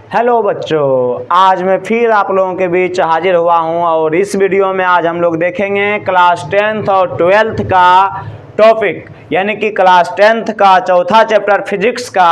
Hello बच्चों, आज मैं फिर आप लोगों के बीच हाजिर हुआ हूं और इस वीडियो में आज हम लोग देखेंगे क्लास 10th और 12th का टॉपिक, यानी कि क्लास 10th का चौथा चैप्टर फिजिक्स का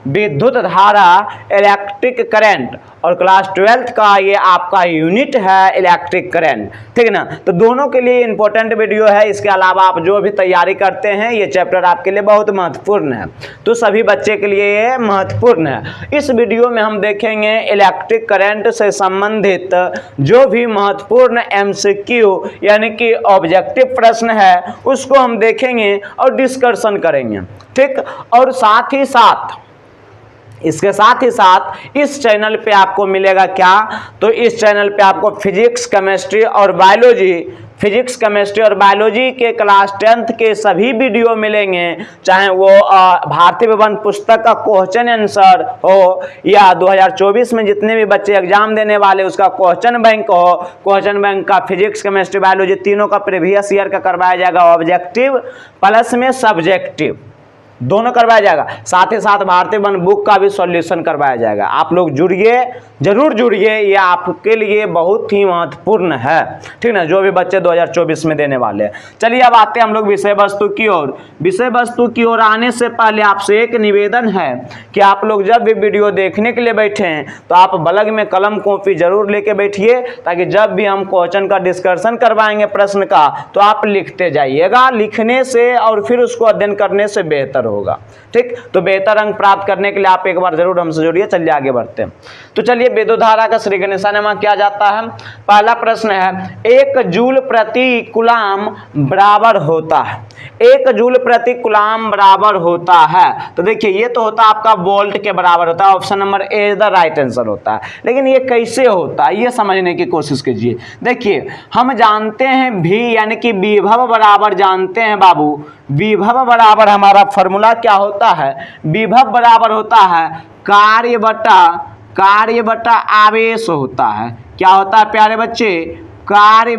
विद्युत धारा इलेक्ट्रिक करंट और क्लास 12th का ये आपका यूनिट है इलेक्ट्रिक करंट। ठीक है ना। तो दोनों के लिए इंपॉर्टेंट वीडियो है। इसके अलावा आप जो भी तैयारी करते हैं ये चैप्टर आपके लिए बहुत महत्वपूर्ण है, तो सभी बच्चे के लिए ये महत्वपूर्ण है। इस वीडियो में हम देखेंगे इलेक्ट्रिक करंट से संबंधित जो भी महत्वपूर्ण एमसीक्यू यानी कि ऑब्जेक्टिव प्रश्न है उसको हम देखेंगे और डिस्कशन करेंगे। ठीक, और साथ ही साथ इसके साथ ही साथ इस चैनल पे आपको मिलेगा क्या, तो इस चैनल पे आपको फिजिक्स केमिस्ट्री और बायोलॉजी के क्लास 10th के सभी वीडियो मिलेंगे, चाहे वो भारतीय विज्ञान पुस्तक का क्वेश्चन आंसर हो या 2024 में जितने भी बच्चे एग्जाम देने वाले उसका क्वेश्चन बैंक हो, क्वेश्चन बैंक का फिजिक्स केमिस्ट्री बायोलॉजी तीनों का प्रीवियस ईयर का करवाया जाएगा ऑब्जेक्टिव प्लस में सब्जेक्टिव दोनों करवाया जाएगा। साथ ही साथ भारतीय वन बुक का भी सॉल्यूशन करवाया जाएगा। आप लोग जुड़िए, जरूर जुड़िए, ये आपके लिए बहुत ही महत्वपूर्ण है। ठीक ना, जो भी बच्चे 2024 में देने वाले हैं। चलिए अब आते हैं हम लोग विषय वस्तु की ओर। विषय वस्तु की ओर आने से पहले आपसे एक निवेदन है कि आप लोग जब भी वीडियो देखने के लिए बैठे हैं तो आप बलग में कलम कॉपी जरूर लेके बैठिए, ताकि जब भी हम क्वेश्चन का डिस्कशन करवाएंगे प्रश्न का तो आप लिखते जाइएगा। लिखने से और फिर उसको अध्ययन करने से बेहतर होगा। ठीक, तो बेहतर अंक प्राप्त करने के लिए आप एक बार जरूर हमसे जुड़िए। चलिए आगे बढ़ते हैं। तो चलिए विद्युत धारा का श्रीगणेशानुमा क्या जाता है। पहला प्रश्न है, 1 जूल प्रति कूलाम बराबर होता है। 1 जूल प्रति कूलाम बराबर होता है, तो देखिए ये तो होता है आपका वोल्ट के बराबर होता है। Option number A is the right answer होता है। लेकिन ये कैसे होता है ये समझने की कोशिश कीजिए। देखिए हम जानते हैं भी यानी कि विभव बराबर जानते हैं बाबू, विभव बराबर हमारा फॉर्मूला क्या होता है, विभव बराबर होता है कार्य बटा आवेश होता है। क्या होता है प्यारे बच्चे, कार्य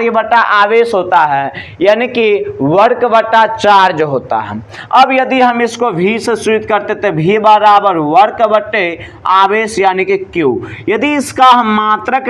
बटा आवेश होता है, यानी कि वर्क बटा चार्ज होता है। अब यदि हम इसको v से सूचित करते थे, v बराबर वर्क बटे आवेश यानी कि q। यदि इसका हम मात्रक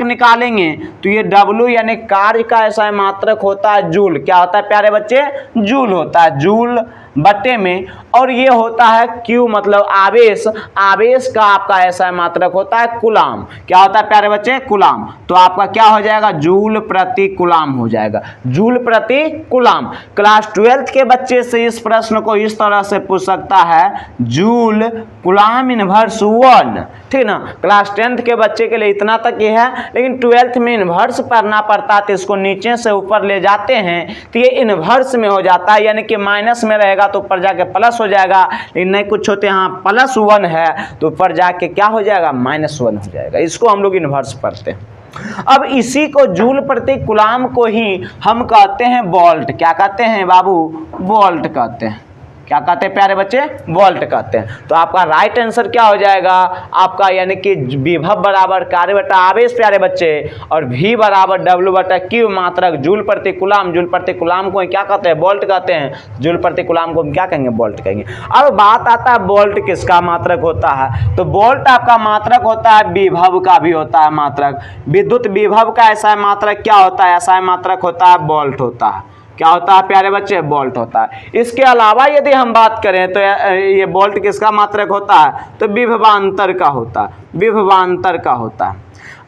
निकालेंगे तो ये w यानी कार्य का ऐसा मात्रक होता है जूल। क्या होता है प्यारे बच्चे, जूल होता है, जूल बटे में, और ये होता है Q मतलब आवेश। आवेश का आपका ऐसा मात्रक होता है कूलाम। क्या होता है प्यारे बच्चे, कूलाम। तो आपका क्या हो जाएगा, जूल प्रति कूलाम हो जाएगा, जूल प्रति कूलाम। क्लास 12th के बच्चे से इस प्रश्न को इस तरह से पूछ सकता है, जूल कूलाम इनवर्स 1। ठीक ना, क्लास 10th के बच्चे के लिए इतना तक ये है। लेकिन 12th में इनवर्स पढ़ना पड़ता है तो इसको नीचे से ऊपर ले जाते हैं तो ये इनवर्स में हो जाता है, यानी कि माइनस में रहेगा तो ऊपर जाके प्लस हो जाएगा। लेकिन नहीं कुछ होते यहाँ +1 है तो ऊपर जाके क्या हो जाएगा, -1 हो जाएगा। इसको हम लोग इनवर्स पढ़ते हैं। अब इसी को जूल प्रति कूलाम को ही हम कहते हैं वोल्ट। क्या कहते हैं बाबू, वोल्ट कहते हैं। क्या कहते हैं प्यारे बच्चे, वोल्ट कहते हैं। तो आपका राइट आंसर क्या हो जाएगा आपका, यानी कि विभव बराबर कार्य बटा आवेश प्यारे बच्चे, और v बराबर w बटा q मात्रक जूल प्रति कूलाम। जूल प्रति कूलाम को क्या कहते हैं, वोल्ट कहते हैं। जूल प्रति कूलाम को हम क्या कहेंगे, वोल्ट कहेंगे। अब बात आता है वोल्ट किसका मात्रक होता है, तो वोल्ट आपका मात्रक होता है विभव का भी होता है मात्रक। विद्युत विभव का ऐसा मात्रक क्या होता है, ऐसा मात्रक होता है वोल्ट होता है। क्या होता है प्यारे बच्चे, वोल्ट होता है। इसके अलावा यदि हम बात करें तो ये वोल्ट किसका मात्रक होता है, तो विभवांतर का होता है, विभवांतर का होता है।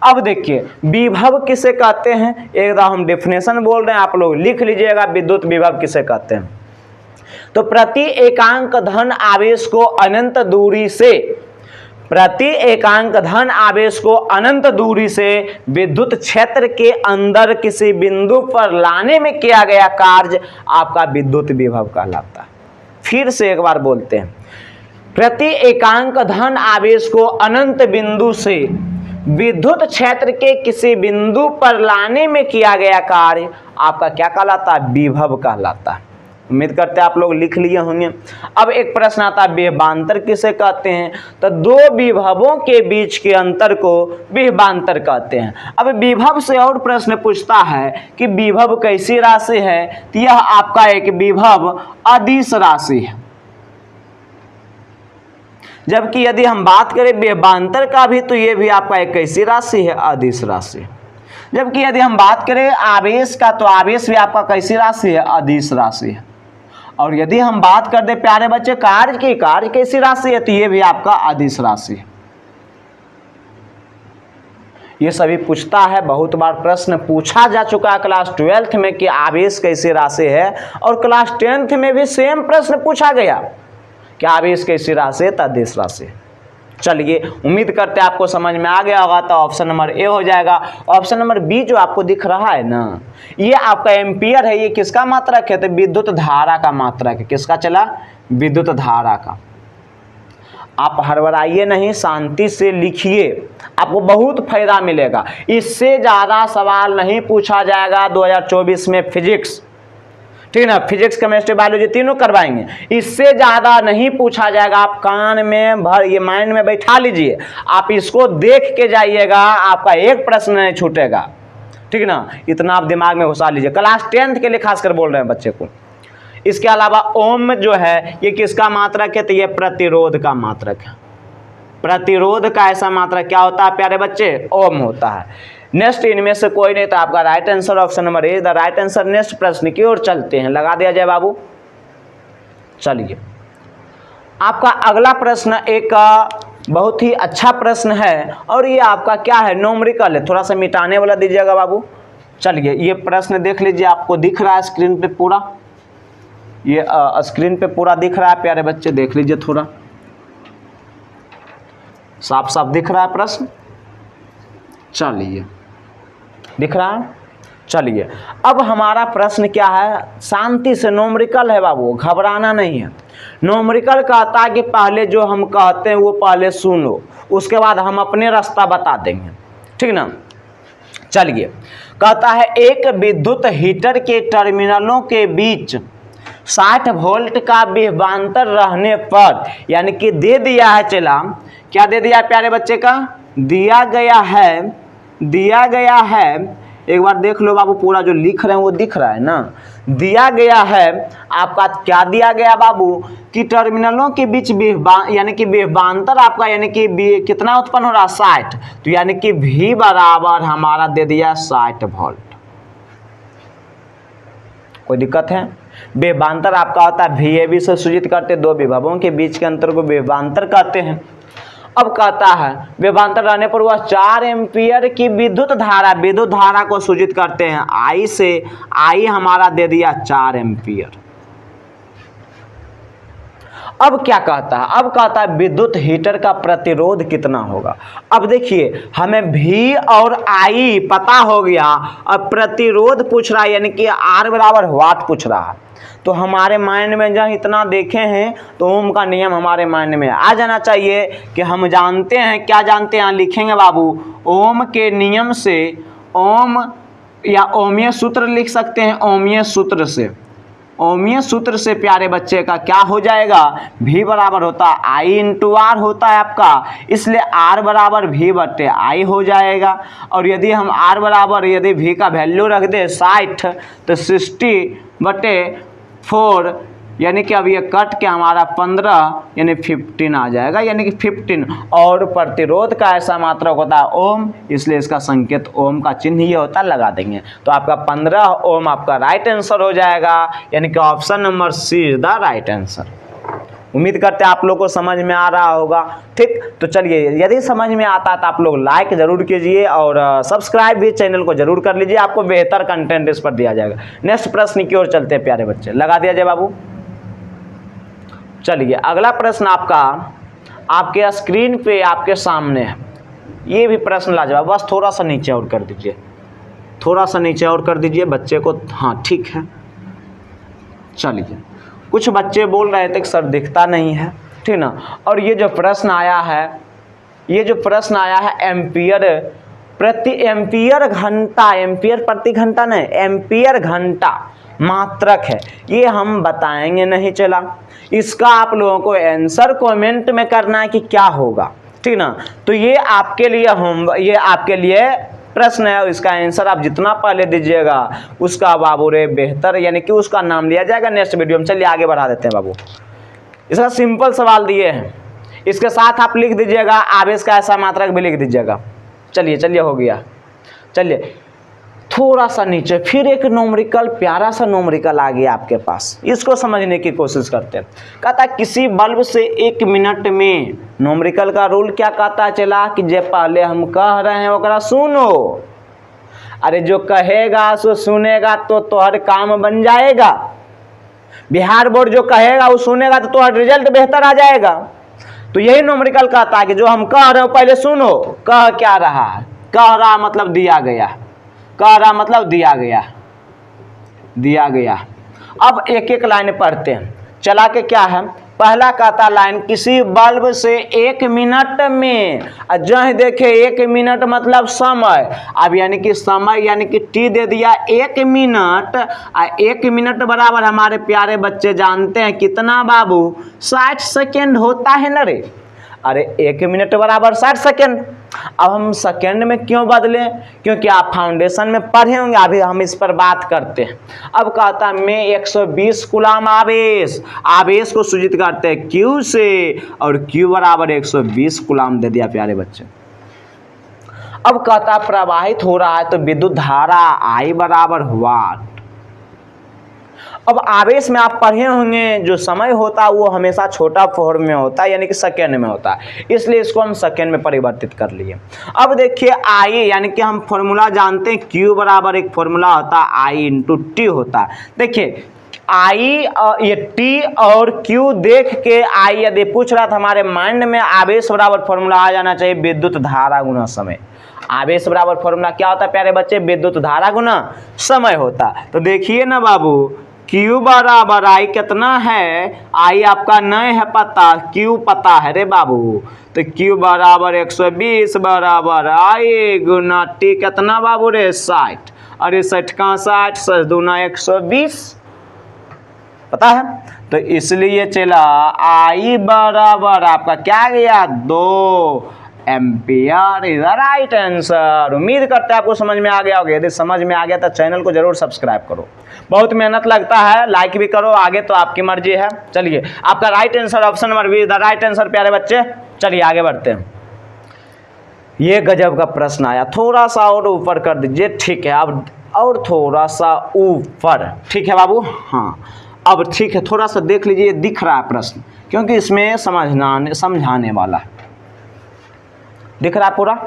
अब देखिए विभव किसे कहते हैं, एक बार हम डेफिनेशन बोल रहे हैं, आप लोग लिख लीजिएगा विद्युत विभव किसे कहते हैं। तो प्रति एकांक धन आवेश को अनंत दूरी से विद्युत क्षेत्र के अंदर किसी बिंदु पर लाने में किया गया कार्य आपका विद्युत विभव कहलाता है। फिर से एक बार बोलते हैं, प्रति एकांक धन आवेश को अनंत बिंदु से विद्युत क्षेत्र के किसी बिंदु पर लाने में किया गया कार्य आपका क्या कहलाता है, विभव कहलाता है। उम्मीद करते हैं आप लोग लिख लिए होंगे। अब एक प्रश्न आता है विभवांतर किसे कहते हैं, तो दो विभवों के बीच के अंतर को विभवांतर कहते हैं। अब विभव से और प्रश्न पूछता है कि विभव कैसी राशि है, तो यह आपका एक विभव अदिश राशि है। जबकि यदि हम बात करें विभवांतर का भी, तो ये भी आपका एक कैसी राशि है, अदिश राशि। जबकि यदि हम बात करें आवेश का, तो आवेश भी आपका कैसी राशि है, अदिश राशि है। और यदि हम बात कर दे प्यारे बच्चे कार्य की, कार्य कैसी राशि है, तो ये भी आपका अदिश राशि है। ये सभी पूछता है, बहुत बार प्रश्न पूछा जा चुका है क्लास 12th में कि आवेश कैसी राशि है, और क्लास 10th में भी सेम प्रश्न पूछा गया कि आवेश कैसी राशि है, अदिश राशि है। चलिए, उम्मीद करते हैं आपको समझ में आ गया होगा। तो ऑप्शन नंबर ए हो जाएगा। ऑप्शन नंबर बी जो आपको दिख रहा है ना, ये आपका एम्पियर है। ये किसका मात्रक है, तो विद्युत धारा का मात्रक है। किसका चला, विद्युत धारा का। आप हड़बड़ाइए नहीं, शांति से लिखिए, आपको बहुत फायदा मिलेगा। इससे ज़्यादा सवाल नहीं पूछा जाएगा 2024 में फिजिक्स, ठीक है ना। फिजिक्स, केमिस्ट्री, बायोलॉजी तीनों करवाएंगे, इससे ज़्यादा नहीं पूछा जाएगा। आप कान में भर, ये माइंड में बैठा लीजिए, आप इसको देख के जाइएगा, आपका एक प्रश्न नहीं छूटेगा, ठीक है ना। इतना आप दिमाग में घुसा लीजिए। क्लास 10th के लिए खासकर बोल रहे हैं बच्चे को। इसके अलावा ओम जो है, ये किसका मात्रक है, तो ये प्रतिरोध का मात्रक है। प्रतिरोध का ऐसा मात्रक क्या होता है प्यारे बच्चे, ओम होता है। नेक्स्ट, इनमें से कोई नहीं, तो आपका right answer option number A the right answer. Next प्रश्न की ओर चलते हैं, लगा दिया जाए बाबू। चलिए, आपका अगला प्रश्न एक बहुत ही अच्छा प्रश्न है, और ये आपका क्या है, न्यूमेरिकल है। थोड़ा सा मिटाने वाला दीजिएगा बाबू। चलिए, ये प्रश्न देख लीजिए, आपको दिख रहा है स्क्रीन पे पूरा, ये स्क्रीन पे पूरा दिख रहा है प्यारे बच्चे, देख लीजिए, थोड़ा साफ साफ दिख रहा है प्रश्न। चलिए, दिख रहा है। चलिए, अब हमारा प्रश्न क्या है, शांति से, न्यूमेरिकल है बाबू, घबराना नहीं है। न्यूमेरिकल कहता है कि पहले जो हम कहते हैं वो पहले सुनो, उसके बाद हम अपने रास्ता बता देंगे, ठीक ना। चलिए, कहता है एक विद्युत हीटर के टर्मिनलों के बीच 60 वोल्ट का विभवांतर रहने पर, यानी कि दे दिया है, चला क्या दे दिया प्यारे बच्चे का, दिया गया है, एक बार देख लो बाबू, पूरा जो लिख रहे हैं वो दिख रहा है ना। दिया गया है आपका, क्या दिया गया बाबू, कि टर्मिनलों के बीच यानी कि विभवांतर आपका, यानी कि कितना उत्पन्न हो रहा, 60। तो यानी कि V बराबर हमारा दे दिया 60 वोल्ट। कोई दिक्कत है। विभवांतर आपका होता है VAB से सूचित करते, दो विभवों के बीच के अंतर को विभवांतर कहते हैं। अब कहता है विभवांतर रहने पर वह 4 एम्पियर की विद्युत धारा को सूचित करते हैं I से। I हमारा दे दिया 4 एम्पियर। अब क्या कहता है, अब कहता है विद्युत हीटर का प्रतिरोध कितना होगा। अब देखिए, हमें V और I पता हो गया, अब प्रतिरोध पूछ रहा है, यानी कि R बराबर वाट पूछ रहा है। तो हमारे माइंड में जहाँ इतना देखे हैं, तो ओम का नियम हमारे माइंड में आ जाना चाहिए कि हम जानते हैं, क्या जानते हैं, लिखेंगे बाबू, ओम के नियम से, ओम या ओमीय सूत्र लिख सकते हैं, ओमीय सूत्र से प्यारे बच्चे का क्या हो जाएगा, V बराबर होता है I इंटू R होता है आपका, इसलिए R बराबर V बटे I हो जाएगा। और यदि हम R बराबर, यदि V का वैल्यू रख दे 60, तो 60/4, यानी कि अब ये कट के हमारा 15 यानी 15 आ जाएगा, यानी कि 15। और प्रतिरोध का ऐसा मात्रक होता है ओम, इसलिए इसका संकेत ओम का चिन्ह ये होता है, लगा देंगे। तो आपका 15 ओम आपका राइट आंसर हो जाएगा, यानी कि option number c is the right answer. उम्मीद करते हैं आप लोग को समझ में आ रहा होगा, ठीक। तो चलिए, यदि समझ में आता है तो आप लोग लाइक जरूर कीजिए, और सब्सक्राइब भी चैनल को जरूर कर लीजिए, आपको बेहतर कंटेंट इस पर दिया जाएगा। नेक्स्ट प्रश्न की ओर चलते हैं प्यारे बच्चे, लगा दिया जाए बाबू। चलिए, अगला प्रश्न आपके स्क्रीन पे आपके सामने है। ये भी प्रश्न लाजवाब, बस थोड़ा सा नीचे और कर दीजिए, थोड़ा सा नीचे और कर दीजिए बच्चे को, हाँ ठीक है। चलिए, कुछ बच्चे बोल रहे थे कि सर दिखता नहीं है, ठीक ना। और ये जो प्रश्न आया है, एम्पियर प्रति घंटा नहीं, एम्पियर घंटा मात्रक है। ये हम बताएंगे नहीं, चला। इसका आप लोगों को आंसर कमेंट में करना है कि क्या होगा, ठीक ना। तो ये आपके लिए प्रश्न है, और इसका आंसर आप जितना पहले दीजिएगा उसका बाबू रे बेहतर, यानी कि उसका नाम लिया जाएगा नेक्स्ट वीडियो में। चलिए आगे बढ़ा देते हैं बाबू। इसका सिंपल सवाल दिए हैं, इसके साथ आप लिख दीजिएगा आवेश का ऐसा मात्रक भी लिख दीजिएगा। चलिए चलिए हो गया। चलिए थोड़ा सा नीचे फिर एक नोमरिकल, प्यारा सा नोमरिकल आ गया आपके पास, इसको समझने की कोशिश करते हैं। कहता है किसी बल्ब से 1 मिनट में, नोमरिकल का रूल क्या कहता चला कि जे पहले हम कह रहे हैं ओकरा सुनो। अरे जो कहेगा सो सुनेगा तो तोहर काम बन जाएगा। बिहार बोर्ड जो कहेगा वो सुनेगा तो तोहर रिजल्ट बेहतर आ जाएगा। तो यही नोमरिकल कहता है कि जो हम कह रहे हो पहले सुनो। कह क्या रहा है? कह रहा मतलब दिया गया, कह रहा मतलब दिया गया, दिया गया। अब एक एक लाइन पढ़ते हैं। चला के क्या है? पहला कहता लाइन किसी बल्ब से 1 मिनट में, जहाँ देखे 1 मिनट मतलब समय। अब यानी कि समय यानी कि टी दे दिया 1 मिनट। 1 मिनट बराबर हमारे प्यारे बच्चे जानते हैं कितना बाबू? 60 सेकेंड होता है ना रे। अरे 1 मिनट बराबर 60 सेकेंड। अब हम सेकेंड में क्यों बदलें? क्योंकि आप फाउंडेशन में पढ़े होंगे, अभी हम इस पर बात करते हैं। अब कहता मैं 120 कूलाम आवेश, आवेश को सूचित करते हैं Q से, और Q बराबर 120 कूलाम दे दिया प्यारे बच्चे। अब कहता प्रवाहित हो रहा है तो विद्युत धारा I बराबर वाट। अब आवेश में आप पढ़े होंगे जो समय होता है वो हमेशा छोटा फॉर्म में होता है, यानी कि सेकेंड में होता है, इसलिए इसको हम सेकेंड में परिवर्तित कर लिए। अब देखिए आई यानी कि हम फॉर्मूला जानते हैं Q बराबर एक फॉर्मूला होता है I इंटू टी होता है। देखिए आई ये टी और Q देख के आई यदि पूछ रहा था हमारे माइंड में आवेश बराबर फॉर्मूला आ जाना चाहिए विद्युत धारा गुना समय। आवेश बराबर फॉर्मूला क्या होता है प्यारे बच्चे? विद्युत धारा गुना समय होता। तो देखिए ना बाबू Q बराबर I कितना है? I आपका नहीं है पता, Q पता है रे बाबू। तो Q बराबर 120 बराबर I गुना T कितना बाबू रे? 60। अरे 60 का 60, 60 दूना 120 पता है। तो इसलिए चला I बराबर आपका क्या गया? 2 ampere is the right answer. उम्मीद करते हैं आपको समझ में आ गया होगा। यदि समझ में आ गया तो चैनल को जरूर सब्सक्राइब करो, बहुत मेहनत लगता है, लाइक भी करो, आगे तो आपकी मर्जी है। चलिए आपका right answer option number be the right answer प्यारे बच्चे। चलिए आगे बढ़ते हैं। ये गजब का प्रश्न आया, थोड़ा सा और ऊपर कर दीजिए। ठीक है, अब और थोड़ा सा ऊपर। ठीक है बाबू, हाँ अब ठीक है, थोड़ा सा देख लीजिए, दिख रहा है प्रश्न, क्योंकि इसमें समझाने वाला है, दिख रहा है पूरा।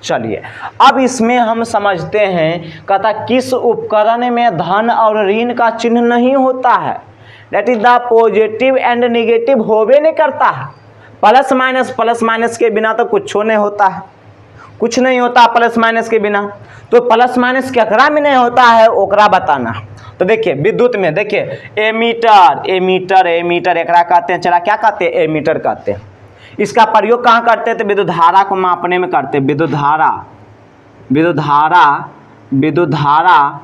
चलिए अब इसमें हम समझते हैं, कहता किस उपकरण में धन और ऋण का चिन्ह नहीं होता है? That is the positive and negative होवे नहीं करता है। प्लस माइनस के बिना तो कुछ नहीं होता है, कुछ नहीं होता प्लस माइनस के बिना। तो प्लस माइनस केकरा में नहीं होता है ओकरा बताना। तो देखिए विद्युत में देखिए एमीटर एकरा कहते हैं, चला क्या कहते हैं? एमीटर कहते हैं। इसका प्रयोग कहाँ करते हैं? तो विद्युत धारा को मापने में करते हैं। विद्युत धारा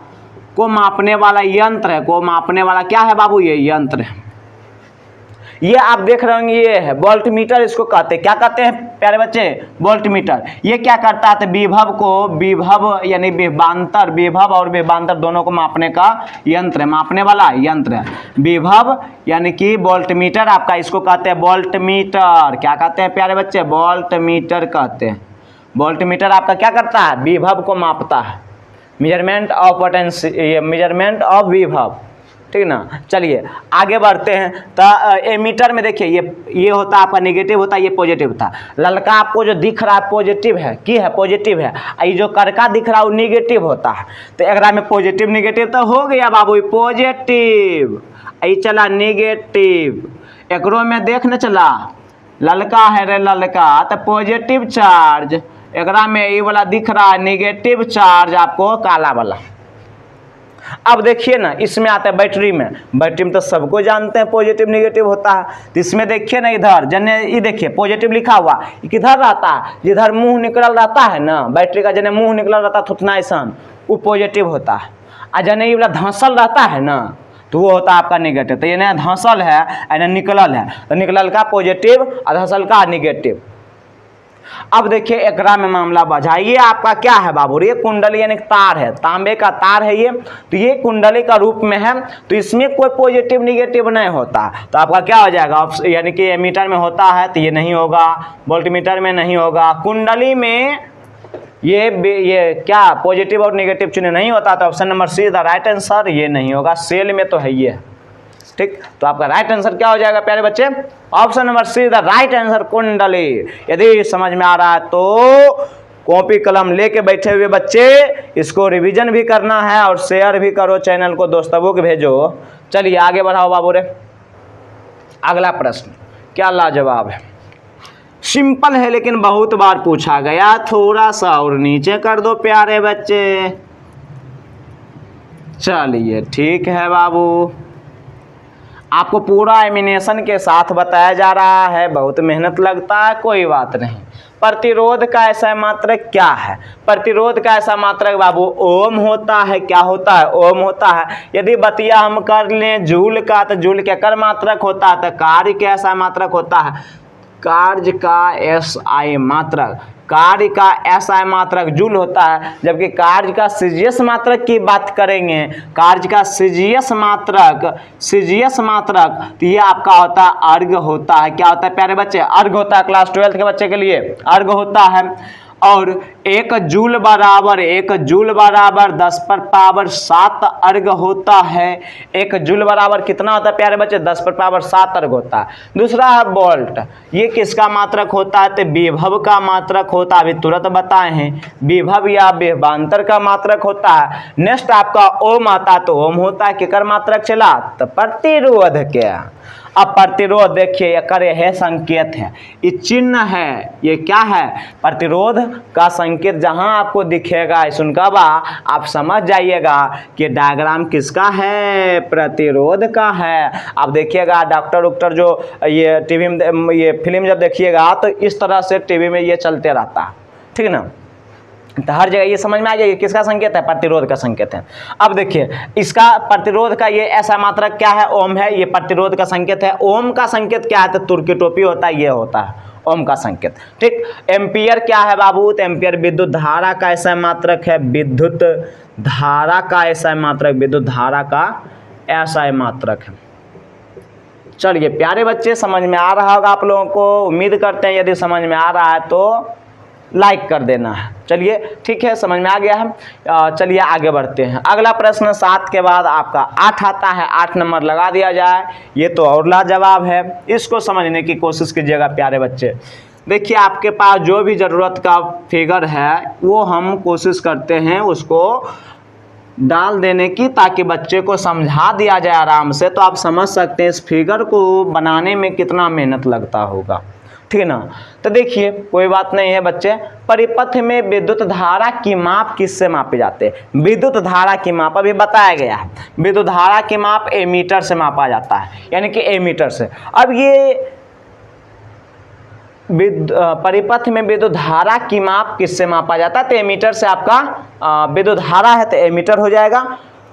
को मापने वाला यंत्र है, को मापने वाला क्या है बाबू? ये यंत्र है। ये आप देख रहे होंगे, ये है वोल्टमीटर, इसको कहते हैं। क्या कहते हैं प्यारे बच्चे? वोल्टमीटर। ये क्या करता है? तो विभव यानी विभवांतर, विभव और विभवांतर दोनों को मापने का यंत्र है, मापने वाला यंत्र है। विभव यानी कि वोल्टमीटर आपका, इसको कहते हैं वोल्टमीटर। क्या कहते हैं प्यारे बच्चे? वोल्टमीटर कहते हैं। वोल्टमीटर आपका क्या करता है? विभव को मापता है, measurement of potential, measurement of विभव, ठीक ना। चलिए आगे बढ़ते हैं। तो एमीटर में देखिए ये होता है आपका नेगेटिव होता है, ये पॉजिटिव होता है। ललका आपको जो दिख रहा है पॉजिटिव है, की है? पॉजिटिव है। ये जो करका दिख रहा है वो नेगेटिव होता है। तो एक में पॉजिटिव नेगेटिव तो हो गया बाबू, पॉजिटिव। ये चला नेगेटिव, एकरो में देख न चला ललका है रे ललका, तो पॉजिटिव चार्ज। एकरा में ये वाला दिख रहा है नेगेटिव चार्ज आपको, काला वाला। अब देखिए ना, इसमें आता है बैटरी में। बैटरी में तो सबको जानते हैं पॉजिटिव नेगेटिव होता है। तो इसमें देखिए ना, इधर जने ये देखिए पॉजिटिव लिखा हुआ, ये किधर रहता है? जिधर मुंह निकल रहता है ना बैटरी का, जने मुंह निकल रहता है थुथना ऐसा, वो पॉजिटिव होता है। और जने ये वाला धंसल रहता है ना, तो वो होता है आपका नेगेटिव। तो ये ना धंसल है, ना निकलल है, तो निकलल का पॉजिटिव और धंसल का नेगेटिव। अब देखिए एकरा में मामला बझा, ये आपका क्या है बाबू, ये कुंडली यानी तार है, तांबे का तार है ये, तो ये कुंडली का रूप में है, तो इसमें कोई पॉजिटिव निगेटिव नहीं होता, तो आपका क्या हो जाएगा, यानी कि एमीटर में होता है तो ये नहीं होगा, वोल्टमीटर में नहीं होगा, कुंडली में ये क्या पॉजिटिव और निगेटिव चिन्ह नहीं होता, तो option number see the right answer, ये नहीं होगा, सेल में तो है ये, ठीक। तो आपका राइट आंसर क्या हो जाएगा प्यारे बच्चे, option number see the right answer कुंडली। यदि समझ में आ रहा है तो कॉपी कलम लेके बैठे हुए बच्चे इसको रिवीजन भी करना है और शेयर भी करो चैनल को, दोस्तों को भेजो। चलिए आगे बढ़ाओ बाबू रे, अगला प्रश्न क्या लाजवाब है, सिंपल है लेकिन बहुत बार पूछा गया, थोड़ा सा और नीचे कर दो प्यारे बच्चे। चलिए ठीक है बाबू, आपको पूरा एमिनेशन के साथ बताया जा रहा है, बहुत मेहनत लगता है, कोई बात नहीं। प्रतिरोध का ऐसा मात्रक क्या है, प्रतिरोध का ऐसा मात्रक बाबू ओम होता है, क्या होता है, ओम होता है। यदि बतिया हम कर लें जूल का, तो जूल के कर मात्रक होता है, तो कार्य का ऐसा मात्रक होता है, कार्य का एसआई मात्रक, कार्य का एसआई मात्रक जूल होता है, जबकि कार्य का सीजीएस मात्रक की बात करेंगे, कार्य का सीजीएस मात्रक तो ये आपका होता है अर्ग होता है, क्या होता है प्यारे बच्चे, अर्ग होता है, क्लास 12 के बच्चे के लिए अर्ग होता है। और 1 जूल बराबर 10⁻7 अर्ग होता है, 1 जूल बराबर कितना होता है प्यारे बच्चे, 10⁻7 अर्ग होता है। दूसरा है वोल्ट, ये किसका मात्रक होता है, तो विभव का मात्रक होता है, अभी तुरंत बताए हैं, विभव या विभवांतर का मात्रक होता है। नेक्स्ट आपका ओम आता है, तो ओम होता है किकर मात्रक चला, तो प्रतिरोध के। अब प्रतिरोध देखिए ये है संकेत है, ये चिन्ह है, ये क्या है, प्रतिरोध का संकेत जहां आपको दिखेगा सुनका बा, आप समझ जाइएगा कि डायग्राम किसका है, प्रतिरोध का है। आप देखिएगा डॉक्टर जो ये टीवी में ये फिल्म जब देखिएगा तो इस तरह से टीवी में ये चलते रहता है, ठीक है ना, तो हर जगह ये समझ में आ जाएगी किसका संकेत है, प्रतिरोध का संकेत है। अब देखिए इसका प्रतिरोध का ये ऐसा मात्रक क्या है, ओम है, ये प्रतिरोध का संकेत है। ओम का संकेत क्या है, तो तुर्की टोपी होता है, ये होता है ओम का संकेत, ठीक। एम्पियर क्या है बाबू, तो एम्पियर विद्युत धारा का ऐसा मात्रक है, विद्युत धारा का ऐसा मात्रक, विद्युत धारा का ऐसा मात्रक है। चलिए प्यारे बच्चे समझ में आ रहा होगा आप लोगों को, उम्मीद करते हैं यदि समझ में आ रहा है तो लाइक कर देना है। चलिए ठीक है, समझ में आ गया है। चलिए आगे बढ़ते हैं, अगला प्रश्न 7 के बाद आपका 8 आता है, 8 नंबर लगा दिया जाए, ये तो और लाजवाब है, इसको समझने की कोशिश कीजिएगा प्यारे बच्चे। देखिए आपके पास जो भी ज़रूरत का फिगर है वो हम कोशिश करते हैं उसको डाल देने की, ताकि बच्चे को समझा दिया जाए आराम से, तो आप समझ सकते हैं इस फिगर को बनाने में कितना मेहनत लगता होगा, ठीक है ना। तो देखिए कोई बात नहीं है बच्चे, परिपथ में विद्युत धारा की माप किससे मापे जाते हैं, विद्युत धारा की माप अभी बताया गया है, विद्युत धारा की माप एमीटर से मापा जाता है, यानी कि एमीटर से। अब ये परिपथ में विद्युत धारा की माप किससे मापा जाता है, तो एमीटर से। आपका विद्युत धारा है तो एमीटर हो जाएगा,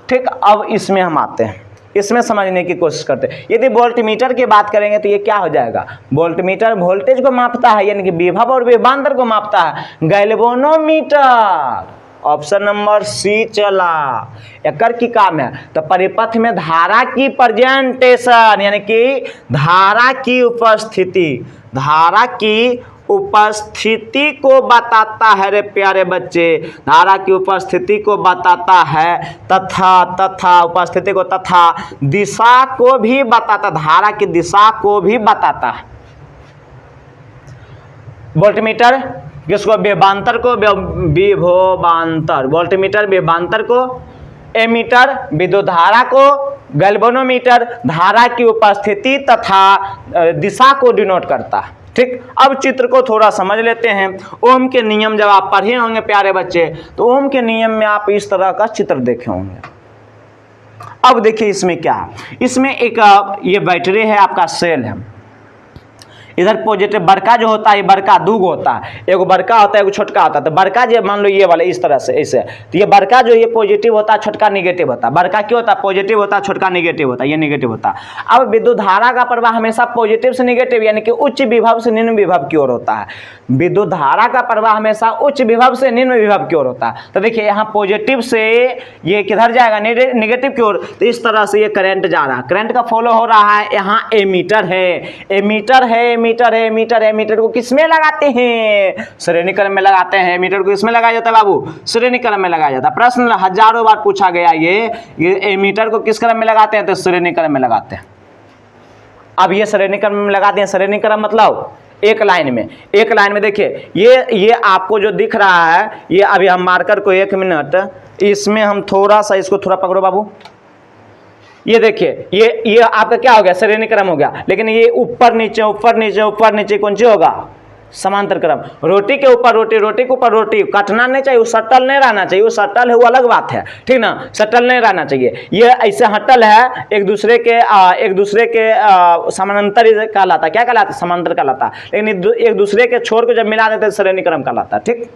ठीक। अब इसमें हम आते हैं, इसमें समझने की कोशिश करते हैं। यदि वोल्टमीटर की बात करेंगे तो ये क्या हो जाएगा, वोल्टमीटर वोल्टेज को मापता है, यानी कि विभव और विभवांतर को मापता है। गैल्वेनोमीटर ऑप्शन नंबर सी चला, एकर की काम है, तो परिपथ में धारा की प्रेजेंटेशन, यानी कि धारा की उपस्थिति, धारा की उपस्थिति को बताता है रे प्यारे बच्चे, धारा की उपस्थिति को बताता है, तथा उपस्थिति को, तथा दिशा को भी बताता, धारा की दिशा को भी बताता है। वोल्टमीटर किसको, विभवांतर को, विभवांतर, वोल्टमीटर विभवांतर को, एमीटर विद्युत धारा को, गैल्वेनोमीटर धारा की उपस्थिति तथा दिशा को डिनोट करता है, ठीक। अब चित्र को थोड़ा समझ लेते हैं। ओम के नियम जब आप पढ़े होंगे प्यारे बच्चे, तो ओम के नियम में आप इस तरह का चित्र देखे होंगे। अब देखिए इसमें क्या है, इसमें एक ये बैटरी है, आपका सेल है, इधर पॉजिटिव बड़का जो होता है, ये बड़का दो गो होता है, एगो बड़का होता है एगो छोटका होता है। तो बड़का जो मान लो ये वाला इस तरह से ऐसे, तो ये बड़का जो ये पॉजिटिव होता है, छोटका निगेटिव होता है। बड़का क्यों होता है? पॉजिटिव होता है, छोटका निगेटिव होता है, ये निगेटिव होता है। अब विद्युत धारा का प्रवाह हमेशा पॉजिटिव से निगेटिव यानी कि उच्च विभव से निम्न विभव की ओर होता है। विद्युत धारा का प्रवाह हमेशा उच्च विभव से निम्न विभव की ओर होता है। तो देखिए यहाँ पॉजिटिव से ये किधर जाएगा? निगेटिव की ओर। तो इस तरह से ये करंट जा रहा है, करंट का फॉलो हो रहा है। यहाँ एमीटर है, एमीटर है, एमीटर है, एमीटर है। एमीटर को किसमें लगाते हैं? श्रेणी क्रम में लगाते हैं। एमीटर को किसमें लगाया जाता है बाबू? श्रेणी क्रम में लगाया जाता है। प्रश्न हजारों बार पूछा गया ये एमीटर को किस क्रम में लगाते हैं? तो श्रेणी क्रम में लगाते हैं। अब ये श्रेणी क्रम में लगाते हैं। श्रेणी क्रम मतलब एक लाइन में, एक लाइन में। देखिए ये आपको जो दिख रहा है, ये अभी हम मार्कर को 1 मिनट इसमें हम थोड़ा सा इसको थोड़ा पकड़ो बाबू। ये देखिए ये आपका क्या हो गया? श्रेणी क्रम हो गया। लेकिन ये ऊपर नीचे ऊपर नीचे ऊपर नीचे कौन सी होगा? समांतर क्रम। रोटी के ऊपर रोटी, रोटी के ऊपर रोटी, कटना नहीं चाहिए, वो सटल नहीं रहना चाहिए। वो सटल है वो अलग बात है, ठीक ना? सटल नहीं रहना चाहिए। ये ऐसे हटल है, एक दूसरे के समानांतर कहलाता है। क्या कहलाता है? समांतर कहलाता है। लेकिन एक दूसरे के छोर को जब मिला देते हैं श्रेणी क्रम कहलाता है। ठीक,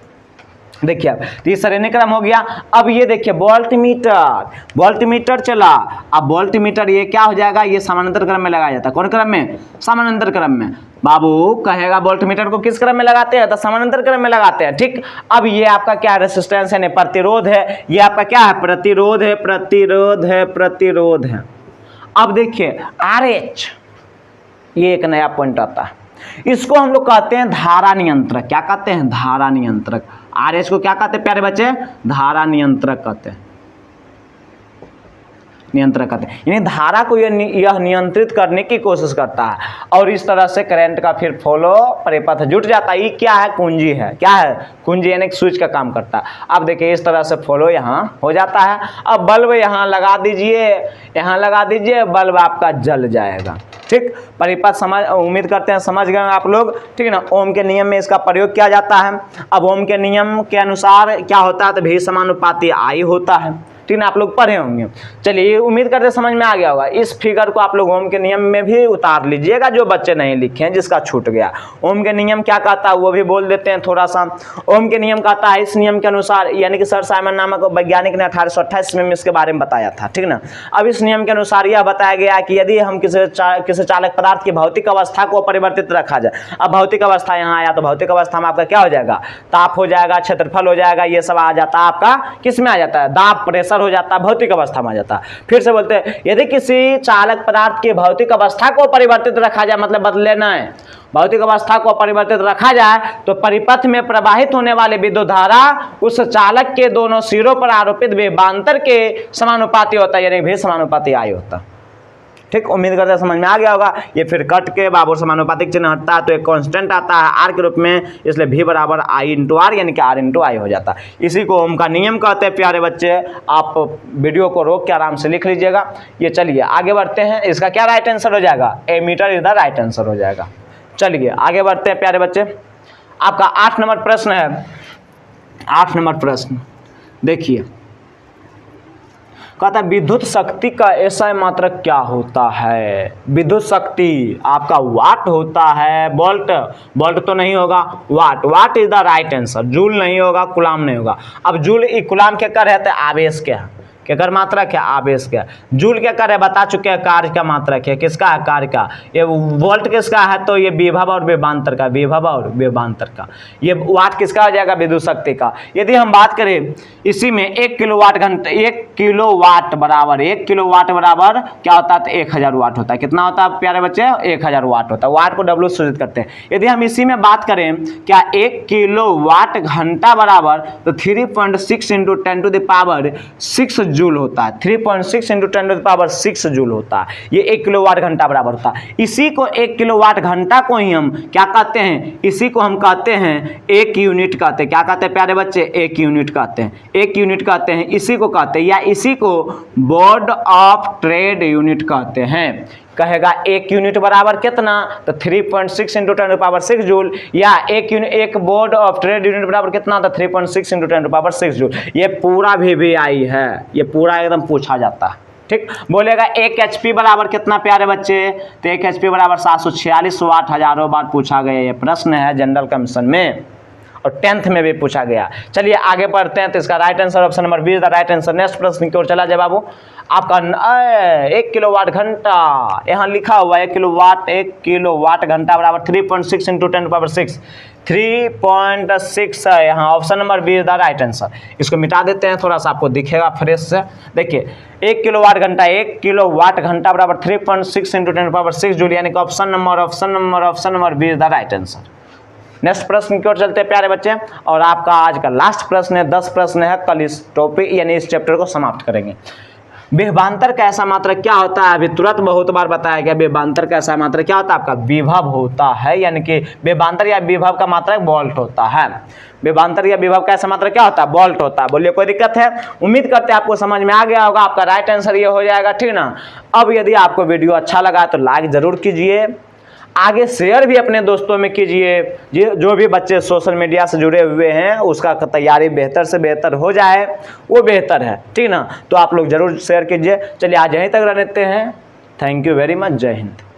देखिए अब तो ये श्रेणी क्रम हो गया। अब ये देखिए वोल्टमीटर, वोल्टमीटर चला। अब वोल्टमीटर ये क्या हो जाएगा? ये समानांतर क्रम में लगाया जाता है। कौन क्रम में? समानांतर क्रम में। बाबू कहेगा वोल्टमीटर को किस क्रम में लगाते हैं? तो समानांतर क्रम में लगाते हैं। ठीक, अब ये आपका क्या रेसिस्टेंस है? प्रतिरोध है। ये आपका क्या है? प्रतिरोध है, प्रतिरोध है, प्रतिरोध है। अब देखिए RH, ये एक नया पॉइंट आता है। इसको हम लोग कहते हैं धारा नियंत्रक। क्या कहते हैं? धारा नियंत्रक। RH को क्या कहते हैं प्यारे बच्चे? धारा नियंत्रक कहते हैं, नियंत्रक कहते हैं। यानी धारा को यह नियंत्रित करने की कोशिश करता है और इस तरह से करंट का फिर फ्लो परिपथ जुट जाता है। ये क्या है? कुंजी है। क्या है? कुंजी यानी स्विच का काम करता है। अब देखिए इस तरह से फ्लो यहाँ हो जाता है। अब बल्ब यहाँ लगा दीजिए, यहाँ लगा दीजिए, बल्ब आपका जल जाएगा। ठीक, परिपथ समझ, उम्मीद करते हैं समझ गए आप लोग। ठीक है ना? ओम के नियम में इसका प्रयोग किया जाता है। अब ओम के नियम के अनुसार क्या होता है? तो भी समानुपाती आई होता है। ठीक ना? आप लोग पढ़े होंगे। चलिए उम्मीद करते समझ में आ गया होगा। इस फिगर को आप लोग ओम के नियम में भी उतार लीजिएगा, जो बच्चे नहीं लिखे हैं, जिसका छूट गया। ओम के नियम क्या कहता है वो भी बोल देते हैं थोड़ा सा। ओम के नियम कहता है, इस नियम के अनुसार, यानी कि सर साइमन नामक वैज्ञानिक ने 1828 में इसके बारे में बताया था। ठीक ना? अब इस नियम के अनुसार यह बताया गया कि यदि हम किसी चालक पदार्थ की भौतिक अवस्था को परिवर्तित रखा जाए। अब भौतिक अवस्था यहाँ आया तो भौतिक अवस्था में आपका क्या हो जाएगा? ताप हो जाएगा, क्षेत्रफल हो जाएगा, ये सब आ जाता है आपका। किस में आ जाता है? दाब, प्रेशर हो जाता है, भौतिक अवस्था में आ जाता है। फिर से बोलते हैं, यदि किसी चालक पदार्थ की भौतिक अवस्था को परिवर्तित रखा जाए, मतलब बदले न, भौतिक अवस्था को परिवर्तित रखा जाए तो परिपथ में प्रवाहित होने वाले विद्युत धारा उस चालक के दोनों सिरों पर आरोपित विभवांतर के समानुपाती होता है, यानी भी समानुपाती आई होता है। ठीक, उम्मीद करते हैं समझ में आ गया होगा। ये फिर कट के बाबू समानुपातिक चिन्ह हटता है तो एक कांस्टेंट आता है आर के रूप में, इसलिए V बराबर I इंटू आर, यानी कि R इंटू आई हो जाता है। इसी को ओम का नियम कहते हैं प्यारे बच्चे। आप वीडियो को रोक के आराम से लिख लीजिएगा। ये चलिए आगे बढ़ते हैं। इसका क्या राइट आंसर हो जाएगा? एमीटर इधर राइट आंसर हो जाएगा। चलिए आगे बढ़ते हैं प्यारे बच्चे। आपका 8 नंबर प्रश्न है। 8 नंबर प्रश्न देखिए, कहता है विद्युत शक्ति का SI मात्रक क्या होता है? विद्युत शक्ति आपका वाट होता है। वोल्ट, वोल्ट तो नहीं होगा, watt, watt is the right answer. Joule नहीं होगा, कुलाम नहीं होगा। अब जूल कुलाम क्या कर है? आवेश क्या है? क्या कर मात्रक है? आवेश क्या? जूल क्या कर है? बता चुके हैं, कार्य का मात्रक है। किसका है? कार्य का। ये वोल्ट किसका है? तो ये विभव और विभवांतर का, विभव और विभवांतर का। ये वाट किसका हो जाएगा? विद्युत शक्ति का। यदि हम बात करें इसी में 1 किलोवाट घंटे, 1 किलोवाट बराबर, 1 किलोवाट बराबर क्या होता है? तो 1000 वाट होता है। कितना होता है प्यारे बच्चे? 1000 वाट होता है। वाट को W सूचित करते हैं। यदि हम इसी में बात करें, क्या 1 किलोवाट घंटा बराबर तो 3.6 into 10 to the power 6 joule होता है। 3.6 into 10 to the power 6 joule होता है। ये 1 किलोवाट घंटा बराबर होता है। इसी को 1 किलोवाट घंटा को ही हम क्या कहते हैं? इसी को हम कहते हैं 1 यूनिट कहते हैं। क्या कहते हैं प्यारे बच्चे? 1 यूनिट कहते हैं। 1 यूनिट कहते हैं, इसी को कहते हैं, या इसी को बोर्ड ऑफ ट्रेड यूनिट कहते हैं। कहेगा 1 यूनिट बराबर कितना? तो 3.6 इंटू 10 टू पावर 6 जूल, या एक बोर्ड ऑफ ट्रेड यूनिट बराबर कितना? तो 3.6 इंटू 10 टू पावर 6 जूल। ये पूरा VVI है, ये पूरा एकदम पूछा जाता है। ठीक, बोलेगा 1 HP बराबर कितना प्यारे बच्चे, तो 1 HP बराबर 746 वाट हजारों बार पूछा गया ये प्रश्न है जनरल कमीशन में और 10th में भी पूछा गया। चलिए आगे बढ़ते हैं, तो इसका right answer option number b is the right answer. Next प्रश्न की ओर चला जाए बाबू। आपका 1 किलोवाट घंटा यहाँ लिखा हुआ है 1 किलोवाट घंटा बराबर 3.6 इंटू 10⁻⁶, 3.6 है यहाँ, option number b is the right answer. इसको मिटा देते हैं, थोड़ा सा आपको दिखेगा फ्रेश से। देखिए 1 किलोवाट घंटा बराबर 3.6 इंटू 10⁻⁶ जूल, यानी कि option number b is the right answer. Next प्रश्न की ओर चलते हैं प्यारे बच्चे, और आपका आज का लास्ट प्रश्न है, 10 प्रश्न है, कल इस टॉपिक यानी इस चैप्टर को समाप्त करेंगे। विभवांतर का ऐसा मात्रक क्या होता है, अभी तुरंत बहुत बार बताया गया। विभवांतर का ऐसा मात्रक क्या होता है, आपका विभव होता है, यानी कि विभवांतर या विभव का मात्रक वोल्ट होता है। विभवांतर या विभव का ऐसा मात्रक क्या होता है, वोल्ट होता है। बोलिए कोई दिक्कत है? उम्मीद करते हैं आपको समझ में आ गया होगा। आपका राइट आंसर ये हो जाएगा, ठीक ना। अब यदि आपको वीडियो अच्छा लगा तो लाइक जरूर कीजिए, आगे शेयर भी अपने दोस्तों में कीजिए। जो भी बच्चे सोशल मीडिया से जुड़े हुए हैं उसका तैयारी बेहतर से बेहतर हो जाए, वो बेहतर है, ठीक ना। तो आप लोग जरूर शेयर कीजिए। चलिए आज यहीं तक रहते हैं। Thank you very much. जय हिंद।